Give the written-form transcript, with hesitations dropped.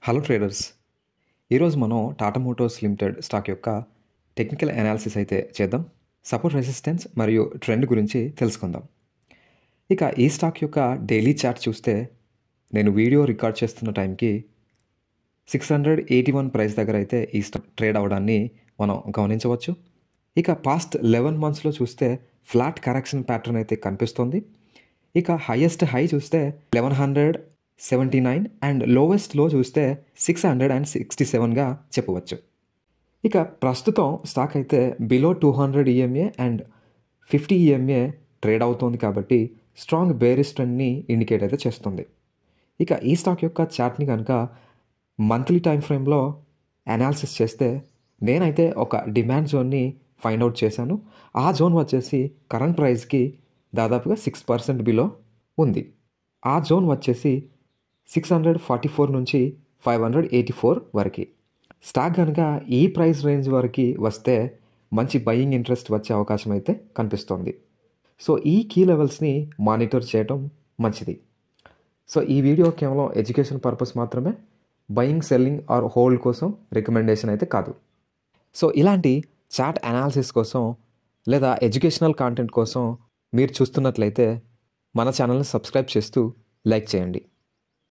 Hello traders, ఈరోజు మనం Tata Motors limited stock యొక్క టెక్నికల్ అనాలిసిస్ అయితే చేద్దాం. సపోర్ట్, రెసిస్టెన్స్ మరియు ట్రెండ్ గురించి తెలుసుకుందాం. ఇక ఈ స్టాక్ యొక్క డైలీ చార్ట్ చూస్తే నేను వీడియో రికార్డ్ చేస్తున్న టైంకి 681 ప్రైస్ దగ్గర అయితే ఈ స్టాక్ ట్రేడ్ అవ్వడాన్ని మనం గమనించవచ్చు. ఇక పాస్ట్ 11 మంత్స్లో చూస్తే ఫ్లాట్ కరెక్షన్ ప్యాటర్న్ అయితే కనిపిస్తుంది. ఇక హైయెస్ట్ హై చూస్తే 1179 అండ్ లోవెస్ట్ లో చూస్తే 667గా చెప్పవచ్చు. ఇక ప్రస్తుతం స్టాక్ అయితే below 200 EMA and 50 EMA trade అవుతుంది కాబట్టి స్ట్రాంగ్ బేరిష్ ట్రెండ్ని ఇండికేట్ అయితే చేస్తుంది. ఇక ఈ స్టాక్ యొక్క చార్ట్ని కనుక మంత్లీ టైం ఫ్రేమ్లో అనాలిసిస్ చేస్తే నేనైతే ఒక డిమాండ్ జోన్ని ఫైండ్ అవుట్ చేశాను. ఆ జోన్ వచ్చేసి కరెంట్ ప్రైస్కి దాదాపుగా 6% బిలో ఉంది. ఆ జోన్ వచ్చేసి 644 నుంచి 584 వరకు. స్టాక్ కనుక ఈ ప్రైస్ రేంజ్ వరకు వస్తే మంచి బయింగ్ ఇంట్రెస్ట్ వచ్చే అవకాశం అయితే కనిపిస్తోంది. సో ఈ కీ లెవెల్స్ని మానిటర్ చేయడం మంచిది. సో ఈ వీడియో కేవలం ఎడ్యుకేషన్ పర్పస్ మాత్రమే, బయింగ్, సెల్లింగ్ ఆర్ హోల్డ్ కోసం రికమెండేషన్ అయితే కాదు. సో ఇలాంటి చార్ట్ అనాలిసిస్ కోసం లేదా ఎడ్యుకేషనల్ కాంటెంట్ కోసం మీరు చూస్తున్నట్లయితే మన ఛానల్ని సబ్స్క్రైబ్ చేస్తూ లైక్ చేయండి.